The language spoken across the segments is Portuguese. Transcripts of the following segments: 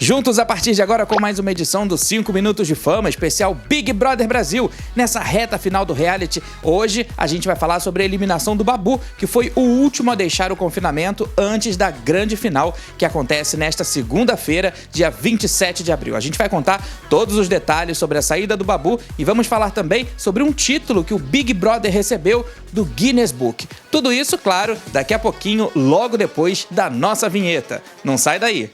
Juntos a partir de agora com mais uma edição do 5 Minutos de Fama, especial Big Brother Brasil. Nessa reta final do reality, hoje a gente vai falar sobre a eliminação do Babu, que foi o último a deixar o confinamento antes da grande final, que acontece nesta segunda-feira, dia 27 de abril. A gente vai contar todos os detalhes sobre a saída do Babu e vamos falar também sobre um título que o Big Brother recebeu do Guinness Book. Tudo isso, claro, daqui a pouquinho, logo depois da nossa vinheta. Não sai daí!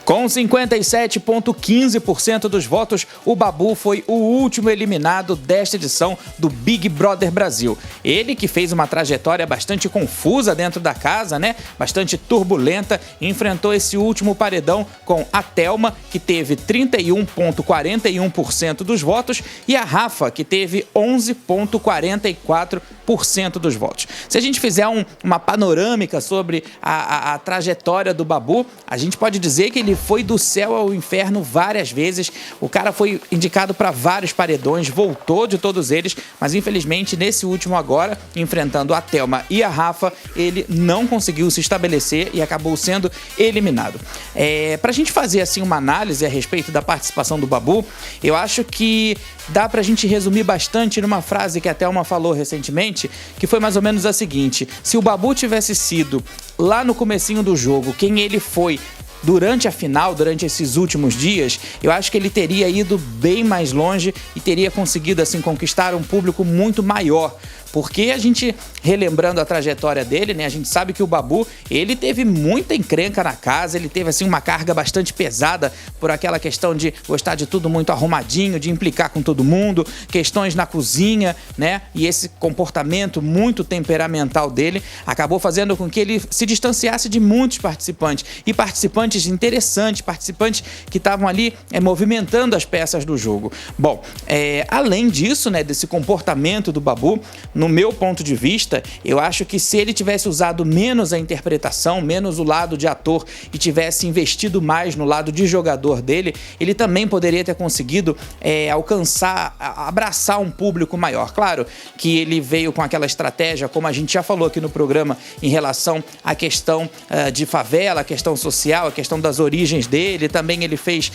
Com 57,15% dos votos, o Babu foi o último eliminado desta edição do Big Brother Brasil. Ele que fez uma trajetória bastante confusa dentro da casa, né? Bastante turbulenta, enfrentou esse último paredão com a Thelma, que teve 31,41% dos votos, e a Rafa, que teve 11,44% dos votos. Se a gente fizer uma panorâmica sobre a trajetória do Babu, a gente pode dizer que ele foi do céu ao inferno várias vezes. O cara foi indicado para vários paredões, voltou de todos eles, mas infelizmente nesse último agora, enfrentando a Thelma e a Rafa, ele não conseguiu se estabelecer e acabou sendo eliminado. Pra gente fazer assim uma análise a respeito da participação do Babu, eu acho que dá pra gente resumir bastante numa frase que a Thelma falou recentemente, que foi mais ou menos a seguinte: se o Babu tivesse sido lá no comecinho do jogo quem ele foi durante a final, durante esses últimos dias, eu acho que ele teria ido bem mais longe e teria conseguido assim conquistar um público muito maior. Porque a gente, relembrando a trajetória dele, né, a gente sabe que o Babu, ele teve muita encrenca na casa, ele teve assim uma carga bastante pesada por aquela questão de gostar de tudo muito arrumadinho, de implicar com todo mundo, questões na cozinha, né, e esse comportamento muito temperamental dele acabou fazendo com que ele se distanciasse de muitos participantes, e participantes interessantes, participantes que estavam ali movimentando as peças do jogo. Bom, além disso, né, desse comportamento do Babu, no meu ponto de vista, eu acho que se ele tivesse usado menos a interpretação, menos o lado de ator e tivesse investido mais no lado de jogador dele, ele também poderia ter conseguido alcançar, abraçar um público maior. Claro que ele veio com aquela estratégia, como a gente já falou aqui no programa, em relação à questão de favela, a questão social, a questão das origens dele. Também ele fez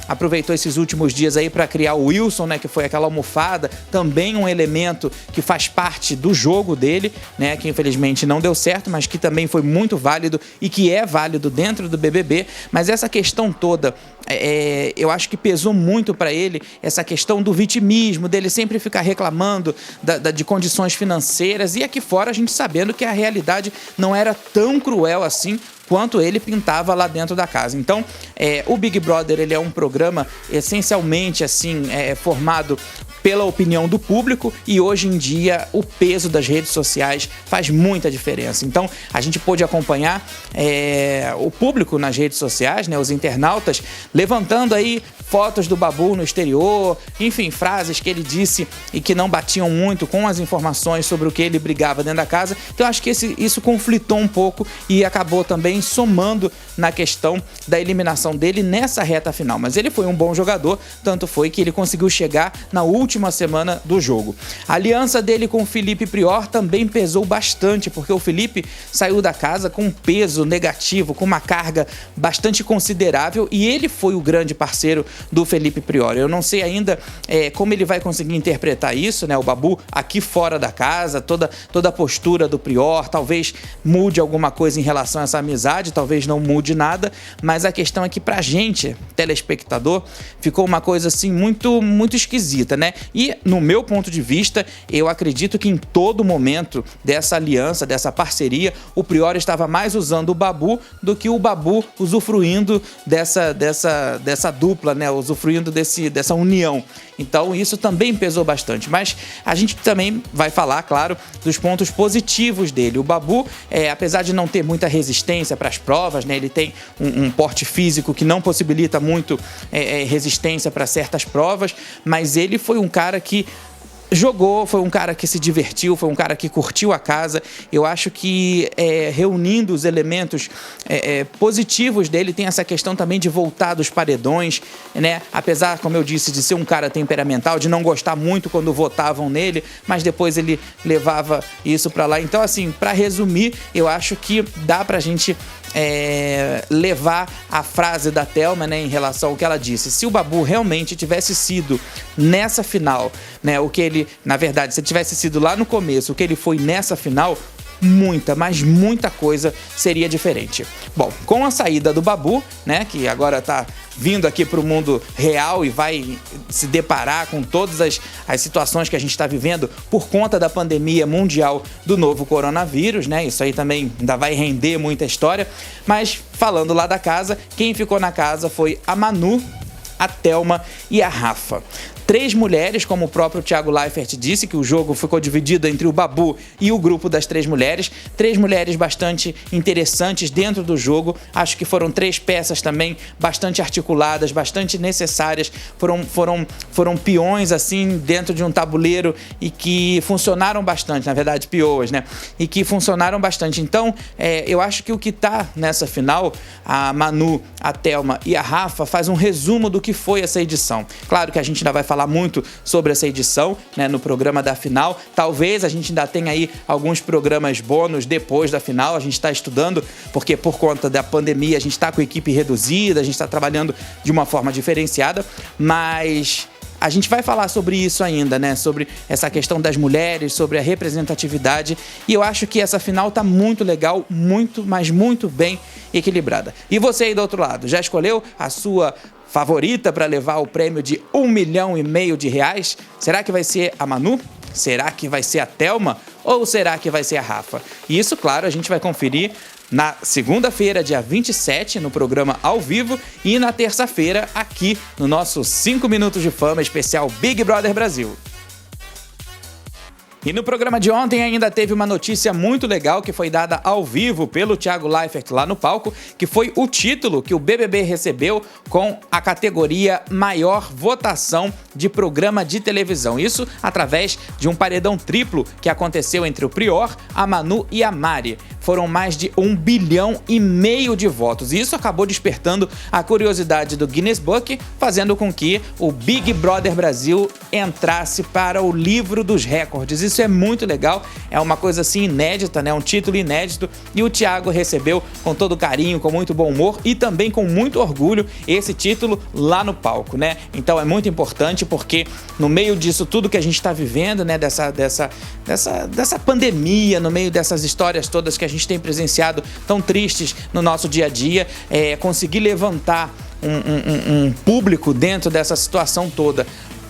aproveitou esses últimos dias aí para criar o Wilson, né, que foi aquela almofada, também um elemento que faz parte do jogo dele, né, que infelizmente não deu certo, mas que também foi muito válido e que é válido dentro do BBB. Mas essa questão toda, eu acho que pesou muito para ele essa questão do vitimismo, dele sempre ficar reclamando de condições financeiras, e aqui fora a gente sabendo que a realidade não era tão cruel assim quanto ele pintava lá dentro da casa. Então, o Big Brother, ele é um programa essencialmente assim, formado pela opinião do público, e hoje em dia o peso das redes sociais faz muita diferença. Então, a gente pôde acompanhar o público nas redes sociais, né, os internautas, levantando aí fotos do Babu no exterior, enfim, frases que ele disse e que não batiam muito com as informações sobre o que ele brigava dentro da casa. Então, acho que isso conflitou um pouco e acabou também somando na questão da eliminação dele nessa reta final. Mas ele foi um bom jogador, tanto foi que ele conseguiu chegar na última semana do jogo. A aliança dele com o Felipe Prior também pesou bastante, porque o Felipe saiu da casa com um peso negativo, com uma carga bastante considerável, e ele foi o grande parceiro do Felipe Prior. Eu não sei ainda como ele vai conseguir interpretar isso, né, o Babu, aqui fora da casa, toda a postura do Prior, talvez mude alguma coisa em relação a essa amizade, talvez não mude nada, mas a questão é que pra gente, telespectador, ficou uma coisa assim muito, muito esquisita, né? E no meu ponto de vista, eu acredito que em todo momento dessa aliança, dessa parceria, o Prior estava mais usando o Babu do que o Babu usufruindo dessa dupla, né? Usufruindo dessa união. Então isso também pesou bastante, mas a gente também vai falar, claro, dos pontos positivos dele. O Babu, apesar de não ter muita resistência para as provas, né, ele tem um porte físico que não possibilita muito resistência para certas provas, mas ele foi um cara que jogou, foi um cara que se divertiu, foi um cara que curtiu a casa. Eu acho que reunindo os elementos positivos dele, tem essa questão também de voltar dos paredões, né? Apesar, como eu disse, de ser um cara temperamental, de não gostar muito quando votavam nele, mas depois ele levava isso pra lá. Então, assim, pra resumir, eu acho que dá pra gente levar a frase da Thelma, né, em relação ao que ela disse. Se o Babu realmente tivesse sido nessa final, né, o que ele, na verdade, se tivesse sido lá no começo, o que ele foi nessa final, muita, mas muita coisa seria diferente. Bom, com a saída do Babu, né, que agora tá vindo aqui para o mundo real e vai se deparar com todas as situações que a gente está vivendo por conta da pandemia mundial do novo coronavírus, né? Isso aí também ainda vai render muita história. Mas falando lá da casa, quem ficou na casa foi a Manu, a Thelma e a Rafa. 3 mulheres, como o próprio Thiago Leifert disse, que o jogo ficou dividido entre o Babu e o grupo das 3 mulheres. 3 mulheres bastante interessantes dentro do jogo. Acho que foram 3 peças também bastante articuladas, bastante necessárias. Foram peões, assim, dentro de um tabuleiro e que funcionaram bastante, na verdade, peoas, né? E que funcionaram bastante. Então, eu acho que o que tá nessa final, a Manu, a Thelma e a Rafa, faz um resumo do que foi essa edição. Claro que a gente ainda vai falar muito sobre essa edição, né, no programa da final. Talvez a gente ainda tenha aí alguns programas bônus depois da final. A gente está estudando, porque por conta da pandemia a gente está com equipe reduzida, a gente está trabalhando de uma forma diferenciada, mas a gente vai falar sobre isso ainda, né? Sobre essa questão das mulheres, sobre a representatividade. E eu acho que essa final tá muito legal, muito, mas muito bem equilibrada. E você aí do outro lado, já escolheu a sua favorita para levar o prêmio de R$1,5 milhão de reais? Será que vai ser a Manu? Será que vai ser a Thelma? Ou será que vai ser a Rafa? E isso, claro, a gente vai conferir na segunda-feira, dia 27, no programa Ao Vivo, e na terça-feira, aqui no nosso 5 Minutos de Fama especial Big Brother Brasil. E no programa de ontem ainda teve uma notícia muito legal que foi dada ao vivo pelo Thiago Leifert lá no palco, que foi o título que o BBB recebeu com a categoria Maior Votação de Programa de Televisão. Isso através de um paredão triplo que aconteceu entre o Prior, a Manu e a Mari. Foram mais de 1,5 bilhão de votos. E isso acabou despertando a curiosidade do Guinness Book, fazendo com que o Big Brother Brasil entrasse para o livro dos recordes. Isso é muito legal, é uma coisa assim inédita, né? Um título inédito, e o Thiago recebeu com todo carinho, com muito bom humor e também com muito orgulho esse título lá no palco, né? Então é muito importante porque no meio disso tudo que a gente está vivendo, né? Dessa pandemia, no meio dessas histórias todas que a gente tem presenciado tão tristes no nosso dia a dia, conseguir levantar um público dentro dessa situação toda,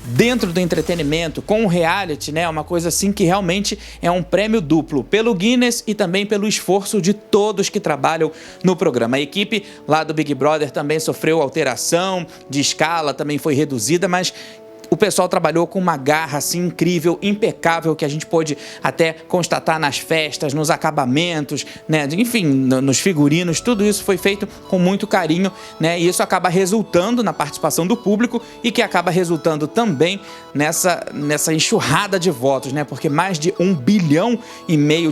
dentro do entretenimento, com o reality, né? Uma coisa assim que realmente é um prêmio duplo, pelo Guinness e também pelo esforço de todos que trabalham no programa. A equipe lá do Big Brother também sofreu alteração de escala, também foi reduzida, mas o pessoal trabalhou com uma garra assim incrível, impecável, que a gente pôde até constatar nas festas, nos acabamentos, né? Enfim, nos figurinos, tudo isso foi feito com muito carinho, né? E isso acaba resultando na participação do público e que acaba resultando também nessa enxurrada de votos, né? Porque mais de 1,5 bilhão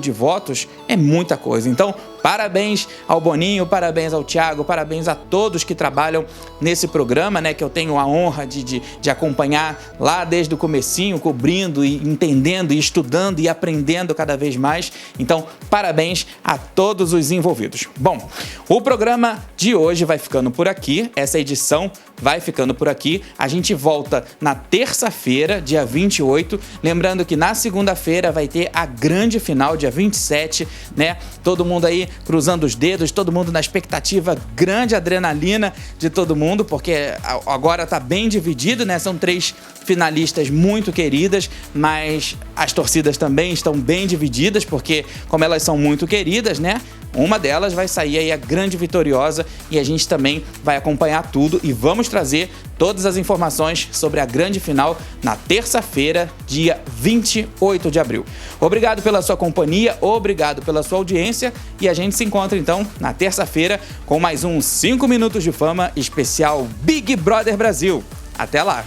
de votos é muita coisa. Então, parabéns ao Boninho, parabéns ao Thiago, parabéns a todos que trabalham nesse programa, né? Que eu tenho a honra de acompanhar lá desde o comecinho, cobrindo e entendendo e estudando e aprendendo cada vez mais. Então, parabéns a todos os envolvidos. Bom, o programa de hoje vai ficando por aqui, essa edição vai ficando por aqui. A gente volta na terça-feira, dia 28. Lembrando que na segunda-feira vai ter a grande final, dia 27, né? Todo mundo aí cruzando os dedos, todo mundo na expectativa, grande adrenalina de todo mundo, porque agora tá bem dividido, né? São 3 finalistas muito queridas, mas as torcidas também estão bem divididas, porque como elas são muito queridas, né? Uma delas vai sair aí a grande vitoriosa e a gente também vai acompanhar tudo e vamos trazer todas as informações sobre a grande final na terça-feira, dia 28 de abril. Obrigado pela sua companhia, obrigado pela sua audiência e a gente se encontra então na terça-feira com mais um 5 Minutos de Fama especial Big Brother Brasil. Até lá!